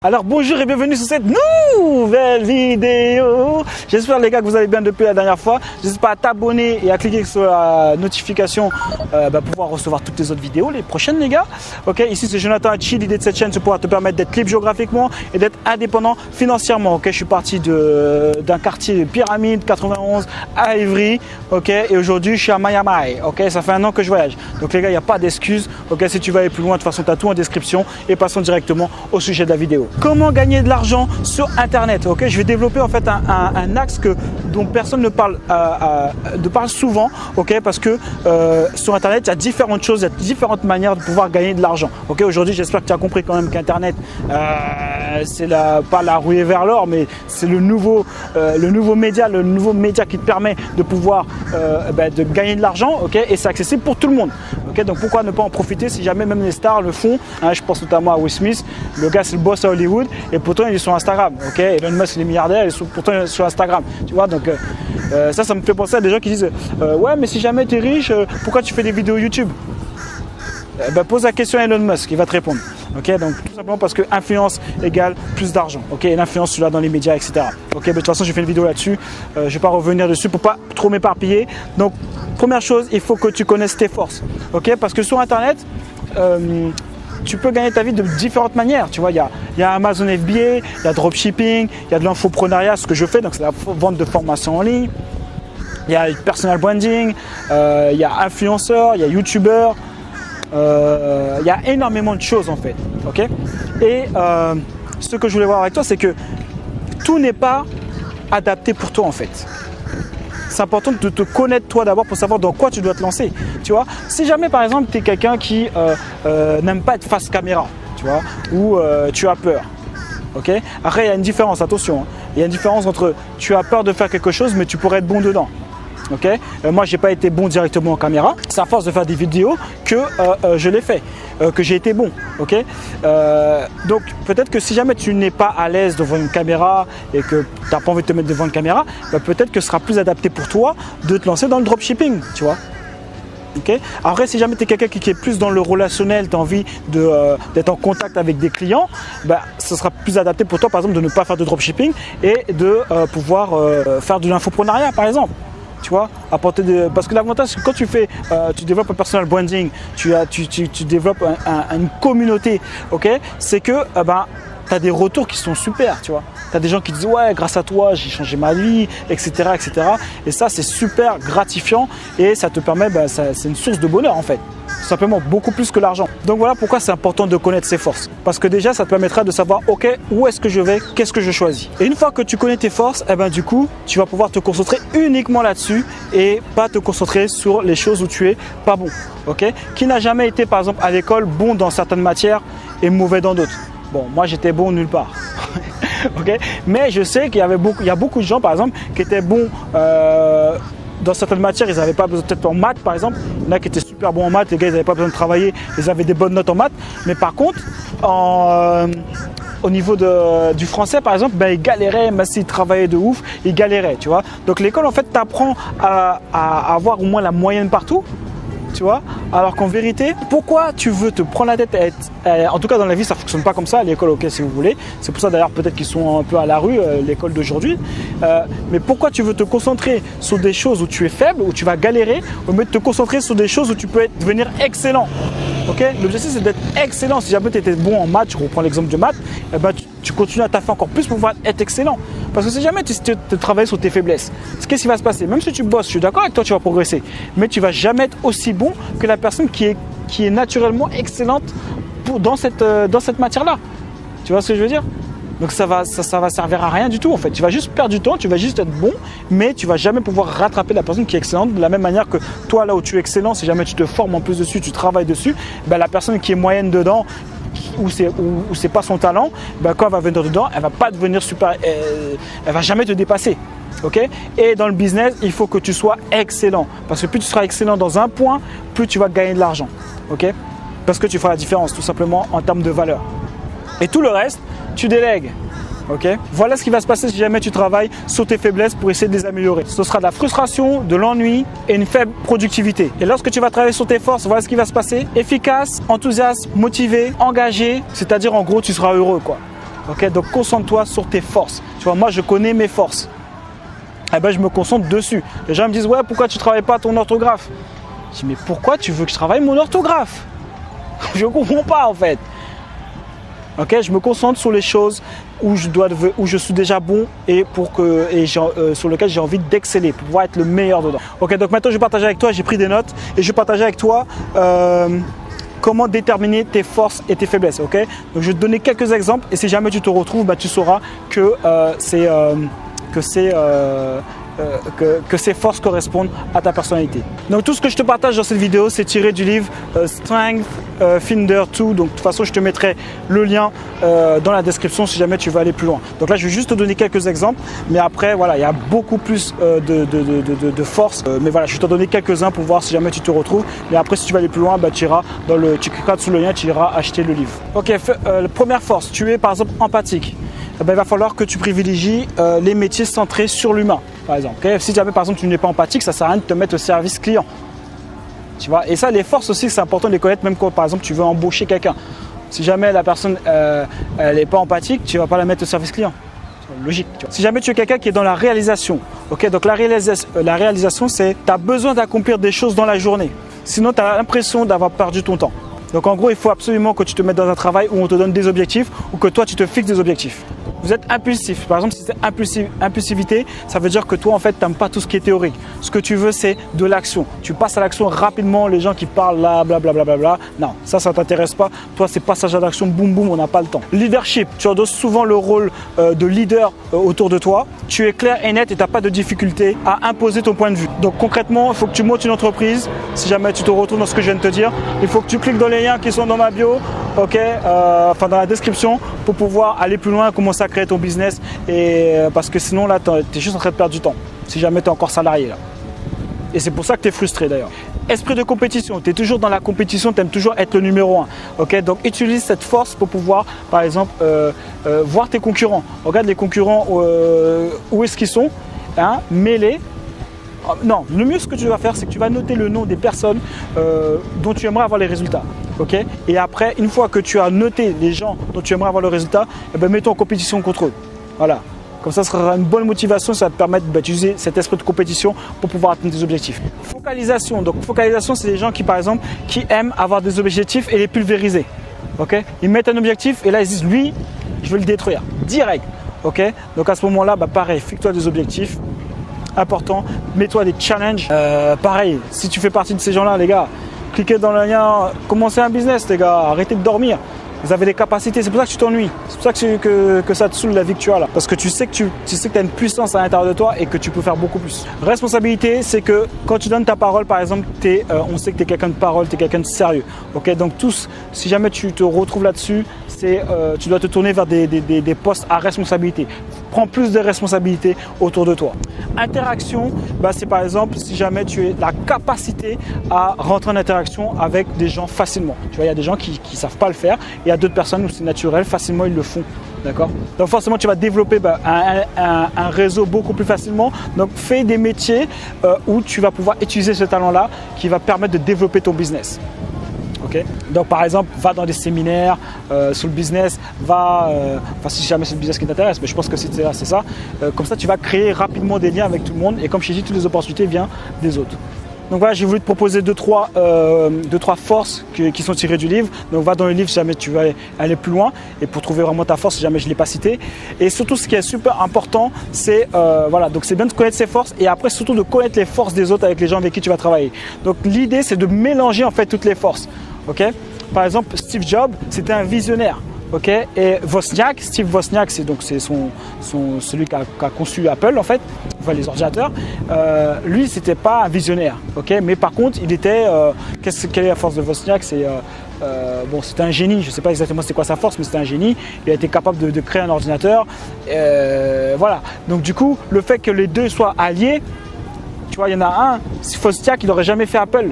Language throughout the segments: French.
Alors bonjour et bienvenue sur cette nouvelle vidéo. J'espère les gars que vous allez bien depuis la dernière fois. N'hésite pas à t'abonner et à cliquer sur la notification pour pouvoir recevoir toutes les autres vidéos, les prochaines les gars. Ok, ici c'est Jonathan Hachi. L'idée de cette chaîne c'est pouvoir te permettre d'être libre géographiquement et d'être indépendant financièrement. Ok, je suis parti d'un quartier de Pyramide 91 à Ivry. Ok, et aujourd'hui je suis à Miami. Ok, ça fait 1 an que je voyage. Donc les gars, il n'y a pas d'excuses. Ok, si tu veux aller plus loin, de toute façon tu as tout en description et passons directement au sujet de la vidéo. Comment gagner de l'argent sur internet? Ok, je vais développer en fait un axe dont personne ne parle souvent. Ok, parce que sur internet il y a différentes choses, il y a différentes manières de pouvoir gagner de l'argent. Ok, aujourd'hui j'espère que tu as compris quand même qu'internet c'est pas la ruée vers l'or, mais c'est le nouveau média qui te permet de pouvoir de gagner de l'argent. Ok, et c'est accessible pour tout le monde. Ok, donc pourquoi ne pas en profiter si jamais même les stars le font, hein? Je pense notamment à Will Smith. Le gars c'est le boss à Hollywood et pourtant il est sur Instagram. Ok, Elon Musk il est milliardaire, pourtant il est sur Instagram. Tu vois, donc ça me fait penser à des gens qui disent ouais, mais si jamais tu es riche, pourquoi tu fais des vidéos YouTube? Pose la question à Elon Musk, il va te répondre. Ok, donc tout simplement parce que influence égale plus d'argent. Ok, et l'influence tu l'as dans les médias, etc. Ok, de toute façon j'ai fait une vidéo là-dessus. Je ne vais pas revenir dessus pour pas trop m'éparpiller. Donc première chose, il faut que tu connaisses tes forces. Ok, parce que sur internet tu peux gagner ta vie de différentes manières. Tu vois, il y a Amazon FBA, il y a dropshipping, il y a de l'infoprenariat, ce que je fais, donc c'est la vente de formation en ligne. Il y a personal branding, il y a influenceur, il y a youtubeur. Il y a énormément de choses en fait. Ok, et ce que je voulais voir avec toi, c'est que tout n'est pas adapté pour toi en fait. C'est important de te connaître toi d'abord pour savoir dans quoi tu dois te lancer. Tu vois, si jamais par exemple tu es quelqu'un qui n'aime pas être face caméra, tu vois, ou tu as peur. Ok, après il y a une différence, attention, hein. Il y a une différence entre tu as peur de faire quelque chose mais tu pourrais être bon dedans. Ok, moi j'ai pas été bon directement en caméra, c'est à force de faire des vidéos que je l'ai fait, que j'ai été bon. Ok, donc peut-être que si jamais tu n'es pas à l'aise devant une caméra et que tu n'as pas envie de te mettre devant une caméra, peut-être que ce sera plus adapté pour toi de te lancer dans le dropshipping, tu vois. Okay. Après, si jamais tu es quelqu'un qui est plus dans le relationnel, tu as envie d'être en contact avec des clients, ce sera plus adapté pour toi par exemple de ne pas faire de dropshipping et de pouvoir faire de l'infoprenariat par exemple. Tu vois, parce que l'avantage c'est que quand tu développes un personal branding, tu développes une communauté, ok, c'est que tu as des retours qui sont super, tu vois. Tu as des gens qui disent ouais, grâce à toi j'ai changé ma vie, etc. Et ça c'est super gratifiant et ça te permet, c'est une source de bonheur en fait. Tout simplement beaucoup plus que l'argent. Donc voilà pourquoi c'est important de connaître ses forces. Parce que déjà ça te permettra de savoir ok, où est-ce que je vais, qu'est-ce que je choisis. Et une fois que tu connais tes forces, du coup tu vas pouvoir te concentrer uniquement là-dessus et pas te concentrer sur les choses où tu es pas bon. Ok, qui n'a jamais été par exemple à l'école bon dans certaines matières et mauvais dans d'autres? Bon, moi j'étais bon nulle part. Okay, mais je sais qu'il y a beaucoup de gens par exemple qui étaient bons dans certaines matières, ils n'avaient pas besoin, peut-être en maths par exemple, il y en a qui étaient super bons en maths, les gars ils n'avaient pas besoin de travailler, ils avaient des bonnes notes en maths, mais par contre au niveau du français par exemple, ils galéraient, même s'ils travaillaient de ouf, ils galéraient, tu vois. Donc l'école en fait t'apprend à avoir au moins la moyenne partout. Tu vois, alors qu'en vérité, pourquoi tu veux te prendre la tête à être, en tout cas dans la vie ça ne fonctionne pas comme ça, à l'école ok si vous voulez, c'est pour ça d'ailleurs peut-être qu'ils sont un peu à la rue, l'école d'aujourd'hui, mais pourquoi tu veux te concentrer sur des choses où tu es faible, où tu vas galérer, au lieu de te concentrer sur des choses où tu peux devenir excellent. Ok, l'objectif c'est d'être excellent. Si jamais tu étais bon en maths, je reprends l'exemple de maths, tu continues à taffer encore plus pour pouvoir être excellent. Parce que si jamais tu travailles sur tes faiblesses, qu'est-ce qui va se passer? Même si tu bosses, je suis d'accord avec toi, tu vas progresser, mais tu vas jamais être aussi bon que la personne qui est naturellement excellente dans cette matière-là. Tu vois ce que je veux dire? Donc ça va servir à rien du tout en fait. Tu vas juste perdre du temps, tu vas juste être bon, mais tu vas jamais pouvoir rattraper la personne qui est excellente de la même manière que toi là où tu es excellent, si jamais tu te formes en plus dessus, tu travailles dessus, la personne qui est moyenne dedans, où c'est pas son talent, quand elle va venir dedans, elle va pas devenir super, elle va jamais te dépasser. Okay, et dans le business, il faut que tu sois excellent. Parce que plus tu seras excellent dans un point, plus tu vas gagner de l'argent. Okay, parce que tu feras la différence tout simplement en termes de valeur. Et tout le reste, tu délègues. Okay, voilà ce qui va se passer si jamais tu travailles sur tes faiblesses pour essayer de les améliorer. Ce sera de la frustration, de l'ennui et une faible productivité. Et lorsque tu vas travailler sur tes forces, voilà ce qui va se passer. Efficace, enthousiaste, motivé, engagé, c'est-à-dire en gros tu seras heureux quoi. Ok, donc concentre-toi sur tes forces. Tu vois, moi je connais mes forces. Eh ben, je me concentre dessus. Les gens me disent ouais, pourquoi tu ne travailles pas ton orthographe? Je dis mais pourquoi tu veux que je travaille mon orthographe? Je ne comprends pas en fait. Ok, je me concentre sur les choses où je suis déjà bon et sur lesquelles j'ai envie d'exceller pour pouvoir être le meilleur dedans. Ok, donc maintenant je vais partager avec toi, j'ai pris des notes et je vais partager avec toi comment déterminer tes forces et tes faiblesses. Ok, donc je vais te donner quelques exemples et si jamais tu te retrouves, bah, tu sauras que ces forces correspondent à ta personnalité. Donc tout ce que je te partage dans cette vidéo, c'est tiré du livre Strength Finder 2. Donc de toute façon, je te mettrai le lien dans la description si jamais tu veux aller plus loin. Donc là, je vais juste te donner quelques exemples, mais après, voilà, il y a beaucoup plus de forces. Mais voilà, je vais t'en donner quelques-uns pour voir si jamais tu te retrouves. Mais après, si tu veux aller plus loin, bah, tu cliqueras sous le lien, tu iras acheter le livre. Ok, première force, tu es par exemple empathique. Eh ben, il va falloir que tu privilégies les métiers centrés sur l'humain, par exemple. Okay, si jamais par exemple tu n'es pas empathique, ça ne sert à rien de te mettre au service client. Tu vois, et ça, les forces aussi, c'est important de les connaître, même quand par exemple tu veux embaucher quelqu'un. Si jamais la personne elle n'est pas empathique, tu ne vas pas la mettre au service client. C'est logique. Tu vois. Si jamais tu es quelqu'un qui est dans la réalisation, okay, donc la réalisation, c'est tu as besoin d'accomplir des choses dans la journée. Sinon, tu as l'impression d'avoir perdu ton temps. Donc en gros, il faut absolument que tu te mettes dans un travail où on te donne des objectifs ou que toi, tu te fixes des objectifs. Vous êtes impulsif. Par exemple, si c'est impulsivité, ça veut dire que toi, en fait, tu n'aimes pas tout ce qui est théorique. Ce que tu veux, c'est de l'action. Tu passes à l'action rapidement. Les gens qui parlent là, blablabla, non, ça ne t'intéresse pas. Toi, c'est passage à l'action, boum, boum, on n'a pas le temps. Leadership, tu endosses souvent le rôle de leader autour de toi. Tu es clair et net et tu n'as pas de difficulté à imposer ton point de vue. Donc concrètement, il faut que tu montes une entreprise. Si jamais tu te retrouves dans ce que je viens de te dire, il faut que tu cliques dans les liens qui sont dans ma bio, ok, enfin dans la description, pour pouvoir aller plus loin, commencer à créer ton business. Et parce que sinon là, tu es juste en train de perdre du temps. Si jamais tu es encore salarié là. Et c'est pour ça que tu es frustré d'ailleurs. Esprit de compétition, tu es toujours dans la compétition, tu aimes toujours être le numéro 1. Okay, donc utilise cette force pour pouvoir, par exemple, voir tes concurrents. Regarde les concurrents, où est-ce qu'ils sont, hein, mets-les. Non, le mieux ce que tu vas faire, c'est que tu vas noter le nom des personnes dont tu aimerais avoir les résultats. Okay, et après, une fois que tu as noté les gens dont tu aimerais avoir le résultat, eh ben, mets-toi en compétition contre eux. Voilà. Comme ça sera une bonne motivation, ça va te permettre d'utiliser cet esprit de compétition pour pouvoir atteindre tes objectifs. Focalisation. Donc focalisation, c'est les gens qui, par exemple, qui aiment avoir des objectifs et les pulvériser. Okay, ils mettent un objectif et là ils disent lui, je veux le détruire direct. Okay, donc à ce moment-là, bah, pareil, fixe-toi des objectifs importants, mets-toi des challenges. Pareil, si tu fais partie de ces gens-là, les gars, cliquez dans le lien, commencez un business, les gars, arrêtez de dormir. Vous avez des capacités, c'est pour ça que tu t'ennuies. C'est pour ça que ça te saoule la vie que tu as là. Parce que tu sais que tu as une puissance à l'intérieur de toi et que tu peux faire beaucoup plus. Responsabilité, c'est que quand tu donnes ta parole, par exemple, on sait que tu es quelqu'un de parole, tu es quelqu'un de sérieux. Okay, donc si jamais tu te retrouves là-dessus, tu dois te tourner vers des postes à responsabilité. Prends plus de responsabilités autour de toi. Interaction, bah, c'est par exemple si jamais tu as la capacité à rentrer en interaction avec des gens facilement. Tu vois, il y a des gens qui ne savent pas le faire. Il y a d'autres personnes où c'est naturel, facilement ils le font. D'accord ? Donc forcément, tu vas développer un réseau beaucoup plus facilement. Donc fais des métiers où tu vas pouvoir utiliser ce talent-là qui va permettre de développer ton business. Okay. Donc par exemple, va dans des séminaires sur le business, si jamais c'est le business qui t'intéresse, mais je pense que c'est ça. Comme ça, tu vas créer rapidement des liens avec tout le monde et comme je t'ai dit, toutes les opportunités viennent des autres. Donc voilà, j'ai voulu te proposer deux, trois forces qui sont tirées du livre. Donc va dans le livre si jamais tu veux aller plus loin et pour trouver vraiment ta force si jamais je ne l'ai pas cité. Et surtout, ce qui est super important, c'est donc c'est bien de connaître ses forces et après surtout de connaître les forces des autres avec les gens avec qui tu vas travailler. Donc l'idée, c'est de mélanger en fait toutes les forces. Okay, par exemple, Steve Jobs, c'était un visionnaire. Okay, et Steve Wozniak, c'est celui qui a conçu Apple en fait, enfin, les ordinateurs. Lui, c'était pas un visionnaire. Okay, mais par contre, il était. Quelle est la force de Wozniak? C'était un génie. Je sais pas exactement c'est quoi sa force, mais c'était un génie. Il a été capable de créer un ordinateur. Voilà. Donc du coup, le fait que les deux soient alliés, tu vois, il y en a un. Wozniak, il n'aurait jamais fait Apple.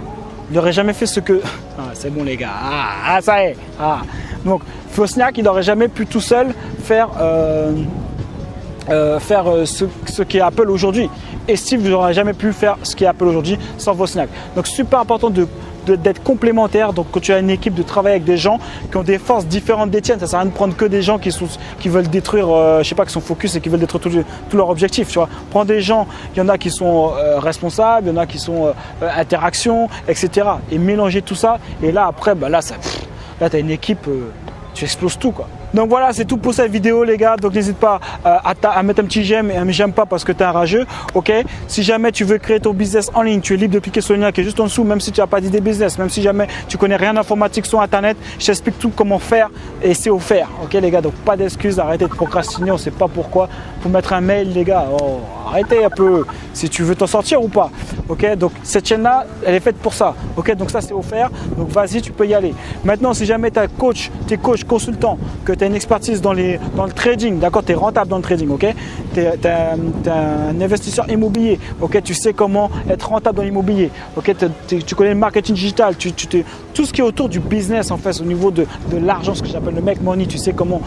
Il n'aurait jamais fait ce que. Ah, c'est bon les gars. Ça y est. Donc Wozniak, il n'aurait jamais pu tout seul faire ce qu'est Apple aujourd'hui. Et Steve n'aurait jamais pu faire ce qu'est Apple aujourd'hui sans Wozniak. Donc super important de d'être complémentaires. Donc quand tu as une équipe, de travailler avec des gens qui ont des forces différentes des tiennes. Ça sert à rien de prendre que des gens qui veulent détruire, je sais pas, qui sont focus et qui veulent détruire tous leurs objectifs. Tu vois, prends des gens, il y en a qui sont responsables, il y en a qui sont interaction, etc. Et mélanger tout ça. Et là après, bah, là tu as une équipe, tu exploses tout, quoi. Donc voilà, c'est tout pour cette vidéo, les gars. Donc n'hésite pas à mettre un petit j'aime et un j'aime pas parce que tu es un rageux. Ok. Si jamais tu veux créer ton business en ligne, tu es libre de cliquer sur le lien qui est juste en dessous, même si tu n'as pas d'idée business, même si jamais tu connais rien d'informatique sur internet, je t'explique tout comment faire et c'est offert. Ok les gars, donc pas d'excuses, arrêtez de procrastiner, on ne sait pas pourquoi. Faut mettre un mail, les gars. Oh, arrêtez un peu si tu veux t'en sortir ou pas. Ok, donc cette chaîne là, elle est faite pour ça. Ok, donc ça c'est offert. Donc vas-y, tu peux y aller. Maintenant, si jamais tu es coach, consultant, que tu as une expertise dans le trading, d'accord, tu es rentable dans le trading, ok, tu es un investisseur immobilier, ok, tu sais comment être rentable dans l'immobilier, ok, tu connais le marketing digital, tout ce qui est autour du business en fait, au niveau de l'argent, ce que j'appelle le make money, tu sais comment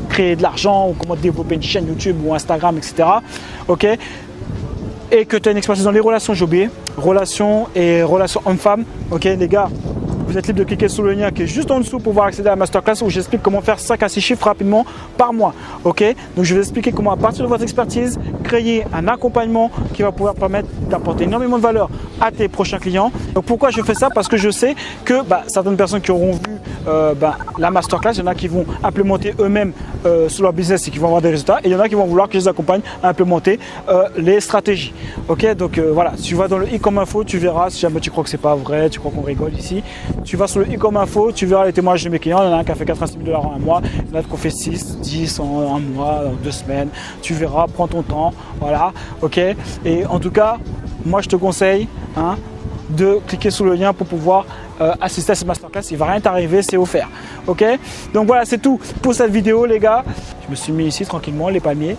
créer de l'argent ou comment développer une chaîne YouTube ou Instagram, etc. Ok, et que tu as une expertise dans les relations, j'ai oublié, relations homme-femme, ok les gars. Vous êtes libre de cliquer sur le lien qui est juste en dessous pour pouvoir accéder à la masterclass où j'explique comment faire 5 à 6 chiffres rapidement par mois. Ok, donc je vais vous expliquer comment à partir de votre expertise créer un accompagnement qui va pouvoir permettre d'apporter énormément de valeur à tes prochains clients. Donc pourquoi je fais ça? Parce que je sais que certaines personnes qui auront vu la masterclass, il y en a qui vont implémenter eux-mêmes sur leur business et qui vont avoir des résultats, et il y en a qui vont vouloir que je les accompagne à implémenter les stratégies. Ok, donc voilà, si tu vas dans le i comme info, tu verras. Si jamais tu crois que c'est pas vrai, tu crois qu'on rigole ici, tu vas sur le i comme info, tu verras les témoignages de mes clients. Il y en a un qui a fait 86 000 $ en un mois, il y en a qui ont fait 6, 10 en un mois, en 2 semaines. Tu verras, prends ton temps, voilà, ok. Et en tout cas, moi je te conseille de cliquer sur le lien pour pouvoir assister à cette masterclass. Il ne va rien t'arriver, c'est offert. Ok, donc voilà, c'est tout pour cette vidéo, les gars. Je me suis mis ici tranquillement, les palmiers.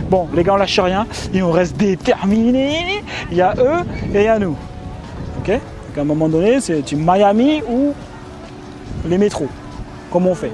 Bon, les gars, on lâche rien et on reste déterminés. Il y a eux et il y a nous. Ok, donc à un moment donné, c'est Miami ou les métros. Comment on fait?